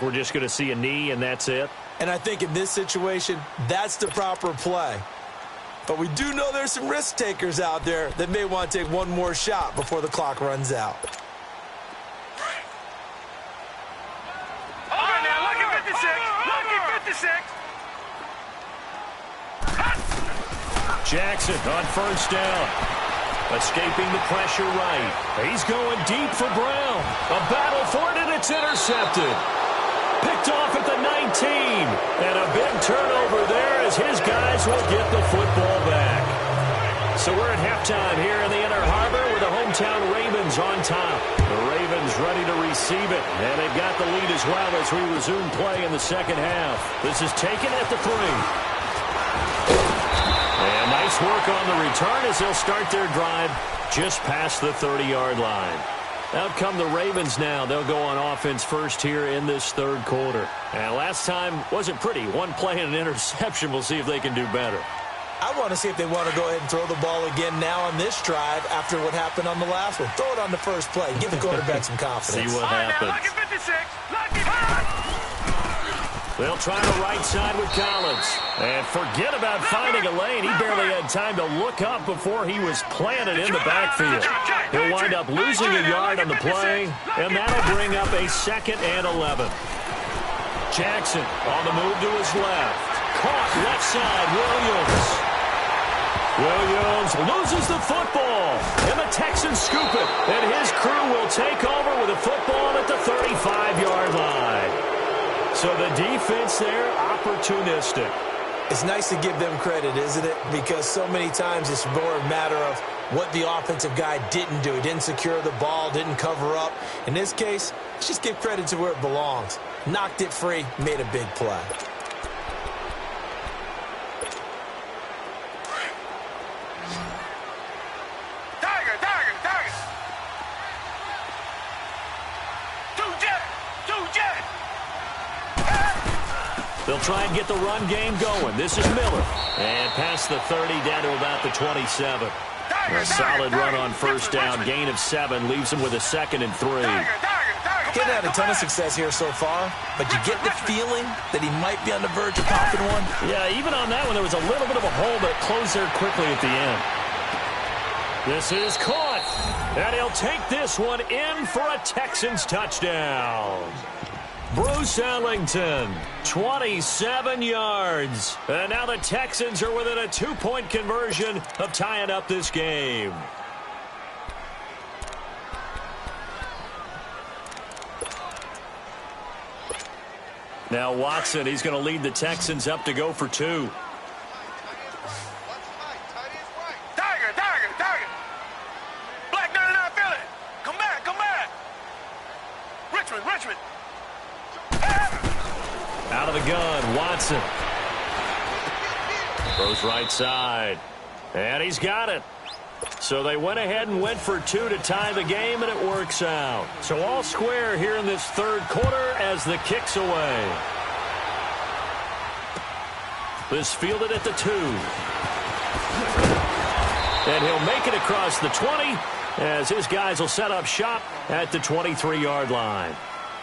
we're just going to see a knee and that's it? And I think in this situation, that's the proper play. But we do know there's some risk takers out there that may want to take one more shot before the clock runs out. All right, now, lucky 56. Lucky 56. Jackson on first down. Escaping the pressure right. He's going deep for Brown. A battle for it, and it's intercepted. Picked off at the 19. And a big turnover there as his guys will get the football back. So we're at halftime here in the Inner Harbor with the hometown Ravens on top. The Ravens ready to receive it. And they've got the lead as well as we resume play in the second half. This is taken at the 3. And nice work on the return as they'll start their drive just past the 30-yard line. Out come the Ravens now. They'll go on offense first here in this third quarter. And last time wasn't pretty. One play and an interception. We'll see if they can do better. I want to see if they want to go ahead and throw the ball again now on this drive after what happened on the last one. Throw it on the first play. Give the quarterback some confidence. See what happens. Lucky 56. Lucky 56. They'll try the right side with Collins. And forget about finding a lane. He barely had time to look up before he was planted in the backfield. He'll wind up losing a yard on the play, and that'll bring up a 2nd and 11. Jackson on the move to his left. Caught left side, Williams. Williams loses the football, and the Texans scoop it. And his crew will take over with a football at the 35-yard line. So the defense there, opportunistic. It's nice to give them credit, isn't it? Because so many times it's more a matter of what the offensive guy didn't do. He didn't secure the ball, didn't cover up. In this case, let's just give credit to where it belongs. Knocked it free, made a big play. They'll try and get the run game going. This is Miller. And past the 30 down to about the 27. A solid run on first down. Gain of 7 leaves him with a 2nd and 3. Getting had a ton of success here so far, but you get the feeling that he might be on the verge of popping one. Yeah, even on that one, there was a little bit of a hole, but it closed there quickly at the end. This is caught. And he'll take this one in for a Texans touchdown. Bruce Ellington, 27 yards. And now the Texans are within a 2-point conversion of tying up this game. Now Watson, he's going to lead the Texans up to go for 2. Tiger. Black 99 Philly. Come back. Richmond. Out of the gun, Watson. Throws right side. And he's got it. So they went ahead and went for 2 to tie the game, and it works out. So all square here in this third quarter as the kick's away. This fielded at the 2. And he'll make it across the 20 as his guys will set up shop at the 23-yard line.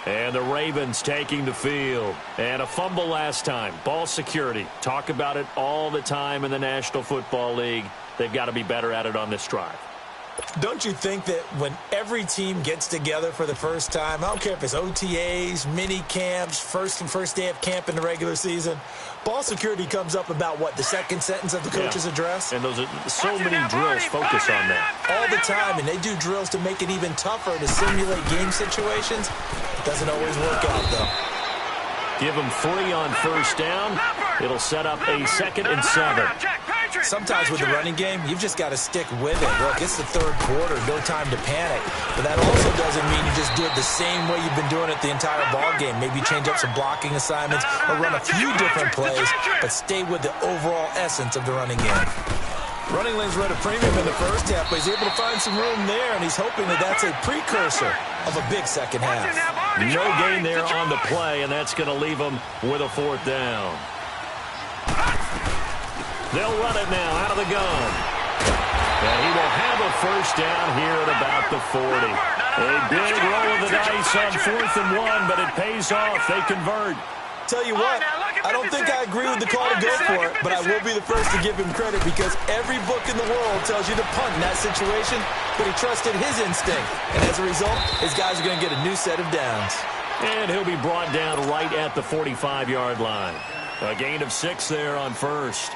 And the Ravens taking the field. And a fumble last time. Ball security. Talk about it all the time in the National Football League. They've got to be better at it on this drive. Don't you think that when every team gets together for the first time, I don't care if it's OTAs, mini camps, first day of camp in the regular season, ball security comes up about what, the second sentence of the coach's address? And those are so many drills focus on that. All the time, and they do drills to make it even tougher to simulate game situations. It doesn't always work out, though. Give them 3 on first down. It'll set up a 2nd and 7. Sometimes with the running game, you've just got to stick with it. Look, it's the third quarter, no time to panic. But that also doesn't mean you just do it the same way you've been doing it the entire ball game. Maybe change up some blocking assignments or run a few different plays, but stay with the overall essence of the running game. Running lanes were at a premium in the first half, but he's able to find some room there, and he's hoping that that's a precursor of a big second half. No gain there on the play, and that's going to leave him with a 4th down. They'll run it now out of the gun. And he will have a first down here at about the 40. A big roll of the dice on 4th and 1, but it pays off. They convert. Tell you what, I don't think I agree with the call to go for it, but I will be the first to give him credit because every book in the world tells you to punt in that situation, but he trusted his instinct. And as a result, his guys are going to get a new set of downs. And he'll be brought down right at the 45-yard line. A gain of 6 there on first.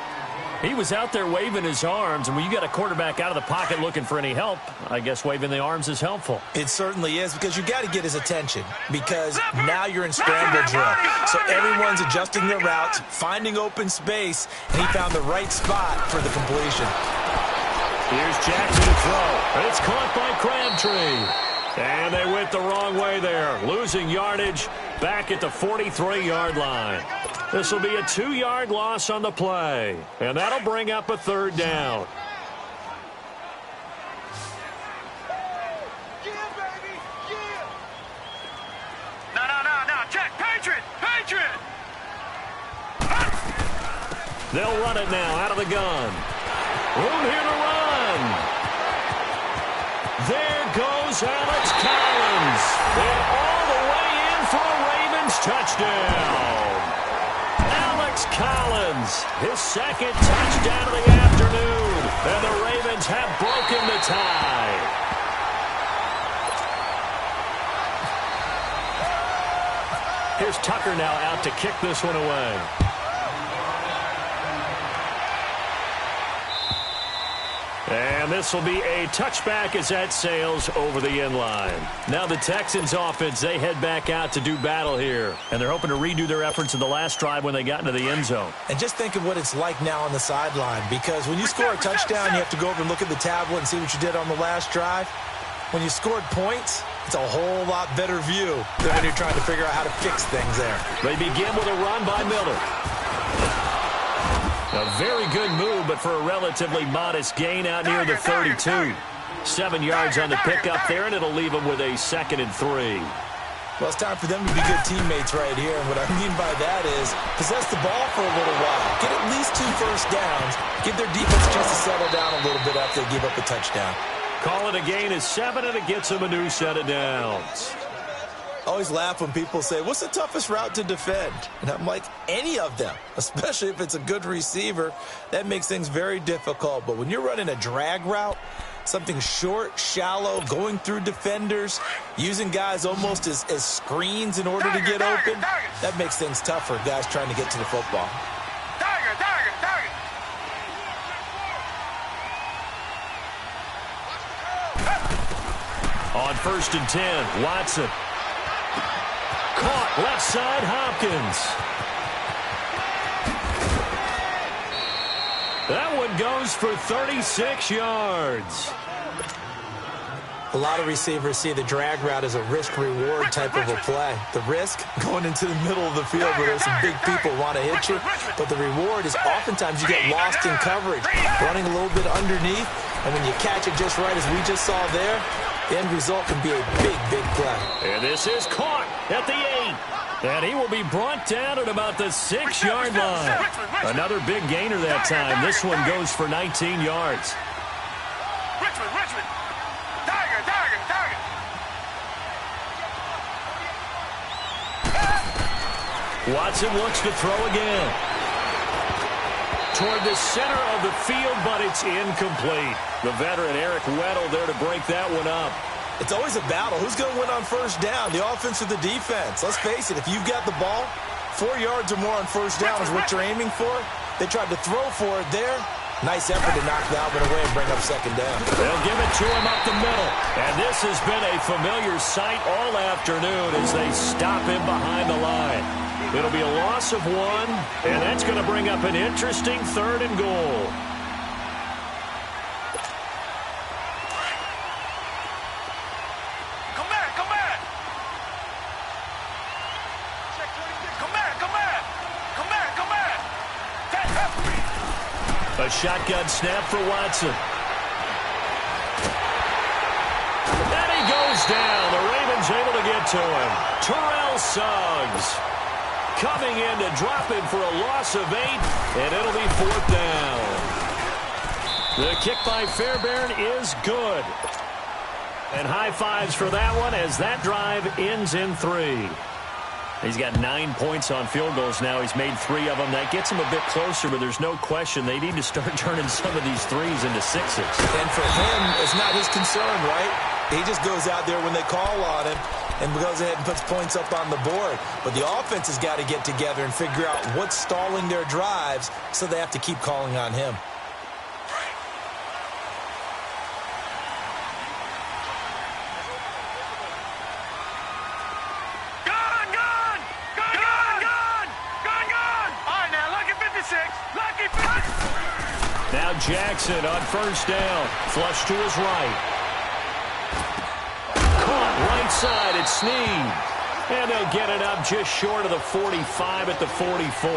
He was out there waving his arms, and when you got a quarterback out of the pocket looking for any help, I guess waving the arms is helpful. It certainly is because you got to get his attention because now you're in scramble drill. So everyone's adjusting their routes, finding open space, and he found the right spot for the completion. Here's Jackson to throw. It's caught by Crabtree. And they went the wrong way there, losing yardage back at the 43-yard line. This will be a 2-yard loss on the play, and that'll bring up a 3rd down. No. Check. Patriot. They'll run it now out of the gun. Room here to run. There goes Alex Collins. And all the way in for a Ravens touchdown. Alex Collins, his 2nd touchdown of the afternoon. And the Ravens have broken the tie. Here's Tucker now out to kick this one away. And this will be a touchback as that sails over the end line. Now the Texans offense, they head back out to do battle here. And they're hoping to redo their efforts in the last drive when they got into the end zone. And just think of what it's like now on the sideline because when you score a touchdown, you have to go over and look at the tablet and see what you did on the last drive. When you scored points, it's a whole lot better view than when you're trying to figure out how to fix things there. They begin with a run by Miller. A very good move, but for a relatively modest gain out near the 32. 7 yards on the pickup there, and it'll leave them with a 2nd and 3. Well, it's time for them to be good teammates right here. And what I mean by that is possess the ball for a little while. Get at least 2 first downs. Give their defense a chance to settle down a little bit after they give up a touchdown. Call it a gain of 7, and it gets them a new set of downs. I always laugh when people say, what's the toughest route to defend? And I'm like, any of them, especially if it's a good receiver. That makes things very difficult. But when you're running a drag route, something short, shallow, going through defenders, using guys almost as screens in order to get open, that makes things tough for guys trying to get to the football. On 1st and 10, Watson. Caught left side, Hopkins. That one goes for 36 yards. A lot of receivers see the drag route as a risk-reward type of a play. The risk, going into the middle of the field where there's some big people want to hit you. But the reward is oftentimes you get lost in coverage, running a little bit underneath. And when you catch it just right, as we just saw there, the end result can be a big, big play. And this is caught at the 8. And he will be brought down at about the 6-yard line. Another big gainer that time. This one goes for 19 yards. Richmond. Tiger. Watson looks to throw again. Toward the center of the field, but it's incomplete. The veteran Eric Weddle there to break that one up. It's always a battle. Who's going to win on first down, the offense or the defense? Let's face it, if you've got the ball, 4 yards or more on first down is what you're aiming for. They tried to throw for it there. Nice effort to knock that one away and bring up 2nd down. They'll give it to him up the middle. And this has been a familiar sight all afternoon as they stop him behind the line. It'll be a loss of 1, and that's going to bring up an interesting 3rd and goal. A shotgun snap for Watson. And he goes down. The Ravens able to get to him. Terrell Suggs coming in to drop him for a loss of 8, and it'll be 4th down. The kick by Fairbairn is good. And high fives for that one as that drive ends in 3. He's got 9 points on field goals now. He's made 3 of them. That gets him a bit closer, but there's no question they need to start turning some of these threes into 6s. And for him, it's not his concern, right? He just goes out there when they call on him and goes ahead and puts points up on the board. But the offense has got to get together and figure out what's stalling their drives, so they have to keep calling on him. Now Jackson on first down. Flush to his right. Caught right side at Snead. And they'll get it up just short of the 45 at the 44.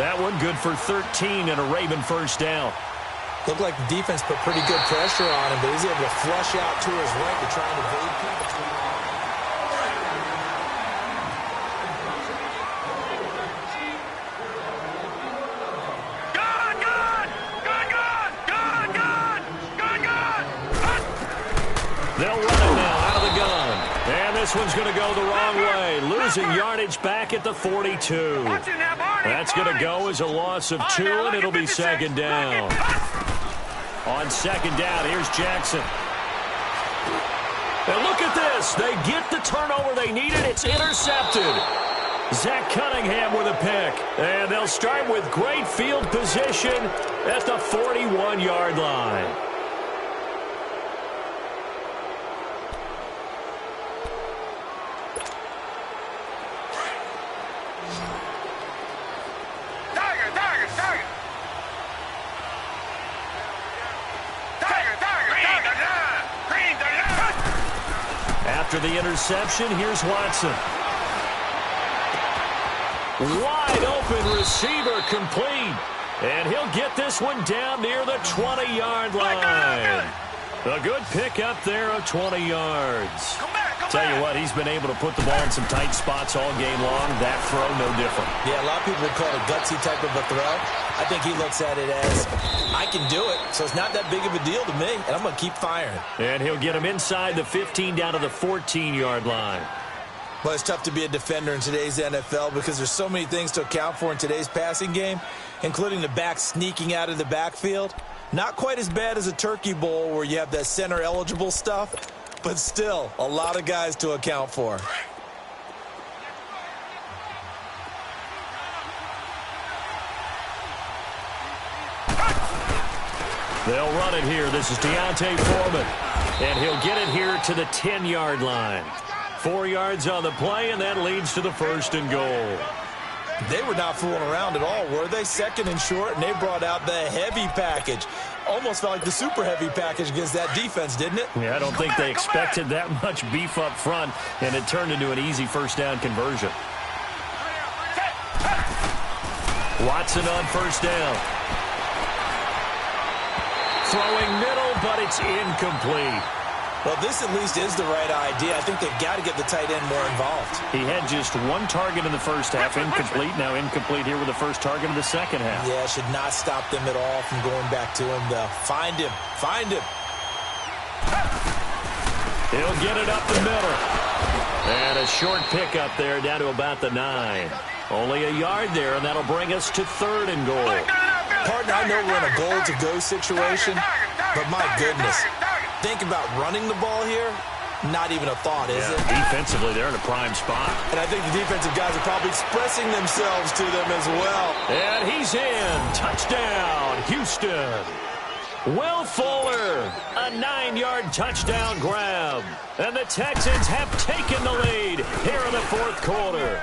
That one good for 13 and a Raven first down. Looked like the defense put pretty good pressure on him, but he's able to flush out to his right to try and evade people. They'll run it now out of the gun. And this one's going to go the wrong way. Losing yardage back at the 42. That's going to go as a loss of 2, and it'll be second down. On second down, here's Jackson. And look at this. They get the turnover they needed. It's intercepted. Zach Cunningham with a pick. And they'll start with great field position at the 41-yard line. After the interception, here's Watson. Wide open receiver complete. And he'll get this one down near the 20-yard line. A good pick up there of 20 yards. Tell you what, he's been able to put the ball in some tight spots all game long. That throw, no different. Yeah, a lot of people would call it a gutsy type of a throw. I think he looks at it as, I can do it, so it's not that big of a deal to me, and I'm going to keep firing. And he'll get him inside the 15 down to the 14-yard line. Well, it's tough to be a defender in today's NFL because there's so many things to account for in today's passing game, including the back sneaking out of the backfield. Not quite as bad as a turkey bowl where you have that center-eligible stuff, but still a lot of guys to account for. They'll run it here. This is Deontay Foreman. And he'll get it here to the 10-yard line. 4 yards on the play, and that leads to the first and goal. They were not fooling around at all, were they? Second and short, and they brought out the heavy package. Almost felt like the super heavy package against that defense, didn't it? Yeah, I don't think they expected that much beef up front, and it turned into an easy first down conversion. Watson on first down. Throwing middle, but it's incomplete. Well, this at least is the right idea. I think they've got to get the tight end more involved. He had just 1 target in the first half, incomplete. Now incomplete here with the first target of the second half. Yeah, should not stop them at all from going back to him, though. Find him. Find him. He'll get it up the middle. And a short pickup there down to about the 9. Only a yard there, and that'll bring us to 3rd and goal. Partner, I know we're in a goal-to-go situation, but my goodness. Think about running the ball here. Not even a thought, is it? Defensively, they're in a prime spot. And I think the defensive guys are probably expressing themselves to them as well. And he's in. Touchdown, Houston. Will Fuller, a 9-yard touchdown grab. And the Texans have taken the lead here in the 4th quarter.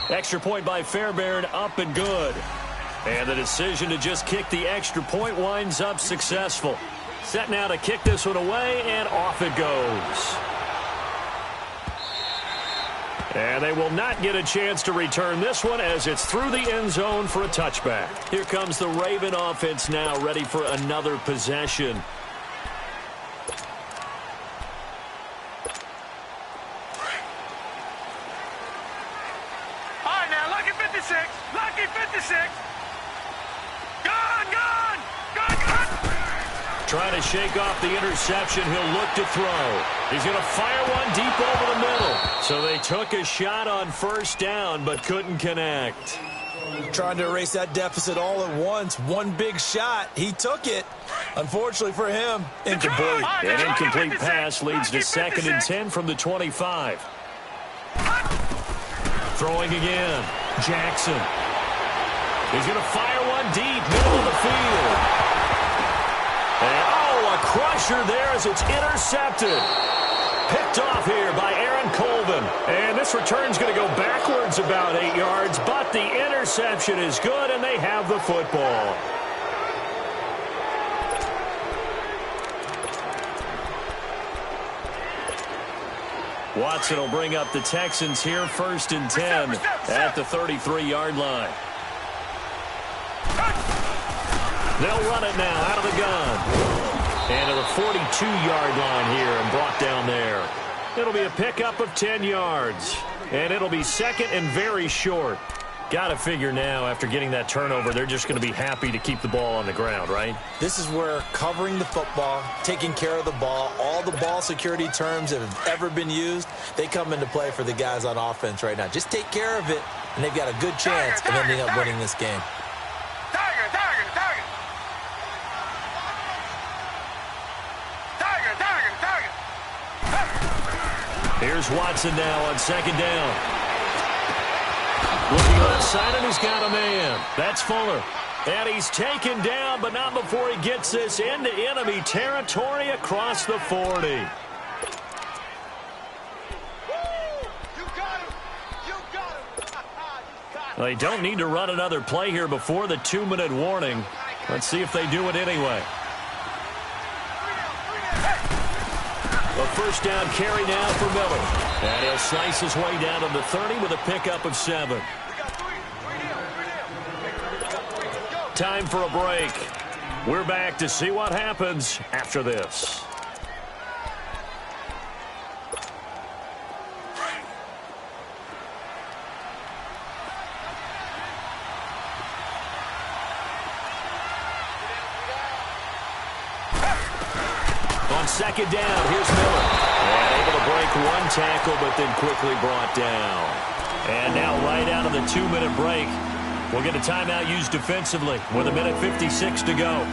Extra point by Fairbairn, up and good. And the decision to just kick the extra point winds up successful. Set now to kick this one away, and off it goes. And they will not get a chance to return this one as it's through the end zone for a touchback. Here comes the Raven offense now, ready for another possession. All right, now, lucky 56. Lucky 56. Gone, gone, gone, gone. Trying to shake off the interception. He'll look to throw. He's going to fire one deep over the middle. So they took a shot on first down, but couldn't connect. Trying to erase that deficit all at once. One big shot. He took it. Unfortunately for him, incomplete. An incomplete pass leads to 2nd and 10 from the 25. Throwing again. Jackson. He's going to fire one deep, middle of the field. And, a crusher there as it's intercepted. Picked off here by Aaron Colvin. And this return's going to go backwards about 8 yards, but the interception is good, and they have the football. Watson will bring up the Texans here, 1st and 10 at the 33-yard line. They'll run it now out of the gun. And to the 42-yard line here and brought down there. It'll be a pickup of 10 yards. And it'll be 2nd and very short. Got to figure now, after getting that turnover, they're just going to be happy to keep the ball on the ground, right? This is where covering the football, taking care of the ball, all the ball security terms that have ever been used, they come into play for the guys on offense right now. Just take care of it, and they've got a good chance of ending up winning this game. Here's Watson now on 2nd down. Looking left side, and he's got a man. That's Fuller. And he's taken down, but not before he gets this into enemy territory across the 40. They don't need to run another play here before the 2-minute warning. Let's see if they do it anyway. A first down carry now for Miller. And he'll slice his way down to the 30 with a pickup of 7. Time for a break. We're back to see what happens after this. On 2nd down, here's Miller. And able to break one tackle, but then quickly brought down. And now right out of the 2-minute break, we'll get a timeout used defensively with 1:56 to go.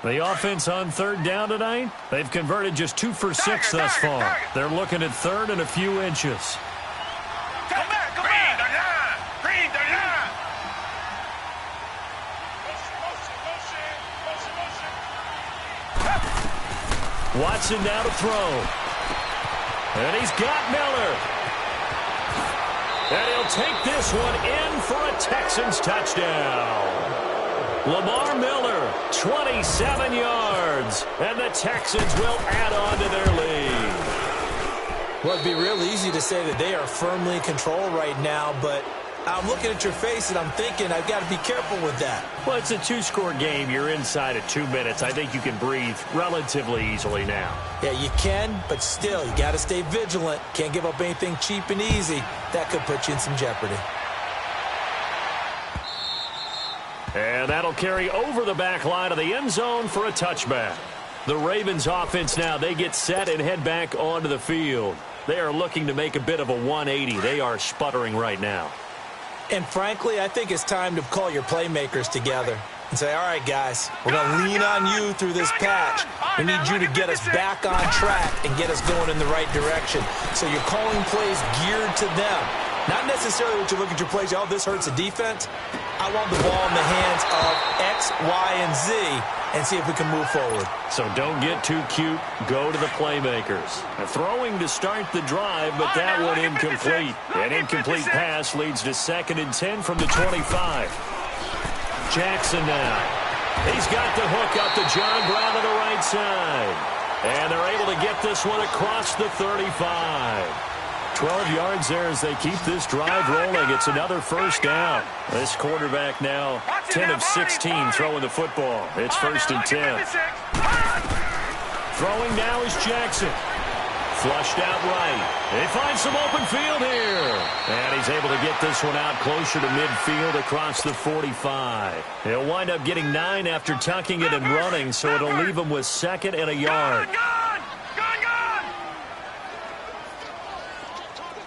The offense on 3rd down tonight, they've converted just 2 for 6 thus far. They're looking at 3rd and a few inches. Watson now to throw. And he's got Miller. And he'll take this one in for a Texans touchdown. Lamar Miller, 27 yards. And the Texans will add on to their lead. Well, it'd be real easy to say that they are firmly in control right now, but I'm looking at your face and I'm thinking I've got to be careful with that. Well, it's a 2-score game. You're inside at 2 minutes. I think you can breathe relatively easily now. Yeah, you can, but still, you got to stay vigilant. Can't give up anything cheap and easy. That could put you in some jeopardy. And that'll carry over the back line of the end zone for a touchback. The Ravens offense now, they get set and head back onto the field. They are looking to make a bit of a 180. They are sputtering right now. And frankly, I think it's time to call your playmakers together and say, all right, guys, we're going to lean on you through this patch. We need you to get us back on track and get us going in the right direction. So you're calling plays geared to them. Not necessarily what you look at your plays, oh, this hurts the defense. I want the ball in the hands of X, Y, and Z and see if we can move forward. So don't get too cute. Go to the playmakers. A throwing to start the drive, but that one incomplete. An incomplete pass leads to 2nd and 10 from the 25. Jackson now. He's got the hook up to John Brown to the right side. And they're able to get this one across the 35. 12 yards there as they keep this drive rolling. It's another first down. This quarterback now 10 of 16 throwing the football. It's 1st and 10. Throwing now is Jackson. Flushed out right. They find some open field here. And he's able to get this one out closer to midfield across the 45. He'll wind up getting 9 after tucking it and running, so it'll leave him with 2nd and a yard. Gone!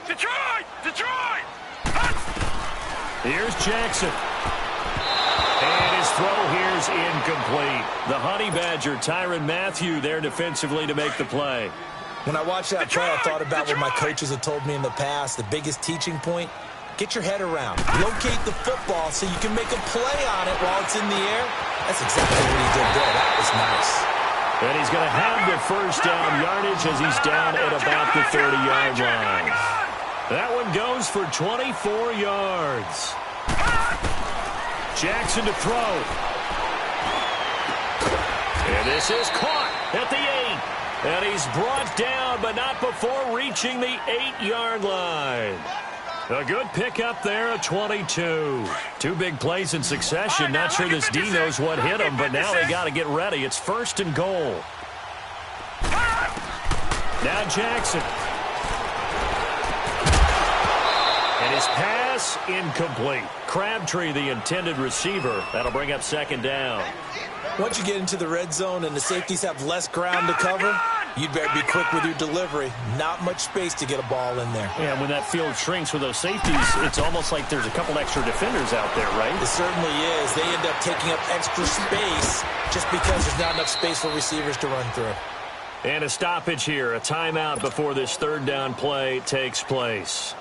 Detroit! Here's Jackson. And his throw here's incomplete. The Honey Badger, Tyrann Mathieu, there defensively to make the play. When I watched that play, I thought about what my coaches had told me in the past. The biggest teaching point, get your head around. Locate the football so you can make a play on it while it's in the air. That's exactly what he did there. That was nice. And he's going to have the first down yardage as he's down at about the 30-yard line. That one goes for 24 yards. Jackson to throw. And this is caught at the 8. And he's brought down, but not before reaching the 8-yard line. A good pickup there at 22. 2 big plays in succession. Not sure this D knows what hit him, but now they got to get ready. It's 1st and goal. Now Jackson. And his pass incomplete. Crabtree, the intended receiver. That'll bring up 2nd down. Once you get into the red zone and the safeties have less ground to cover, you'd better be quick with your delivery. Not much space to get a ball in there. Yeah, when that field shrinks with those safeties, it's almost like there's a couple extra defenders out there, right? It certainly is. They end up taking up extra space just because there's not enough space for receivers to run through. And a stoppage here, a timeout before this 3rd down play takes place.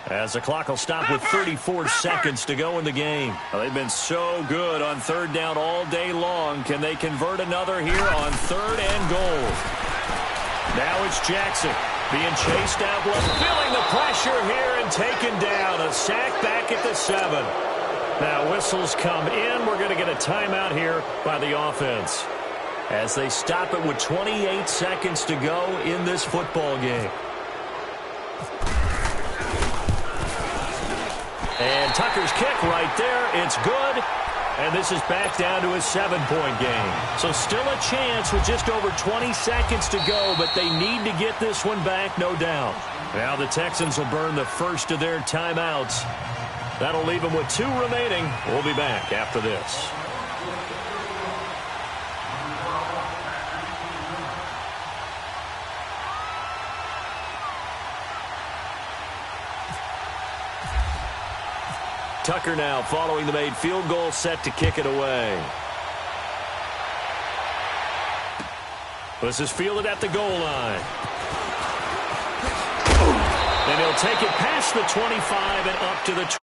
As the clock will stop with 34 seconds to go in the game. Well, they've been so good on 3rd down all day long. Can they convert another here on 3rd and goal? Now it's Jackson being chased out left, feeling the pressure here and taken down. A sack back at the 7. Now whistles come in. We're going to get a timeout here by the offense as they stop it with 28 seconds to go in this football game. And Tucker's kick right there. It's good. And this is back down to a 7-point game. So still a chance with just over 20 seconds to go, but they need to get this one back, no doubt. Now the Texans will burn the first of their timeouts. That'll leave them with 2 remaining. We'll be back after this. Tucker now following the made field goal, set to kick it away. This is fielded at the goal line. And he'll take it past the 25 and up to the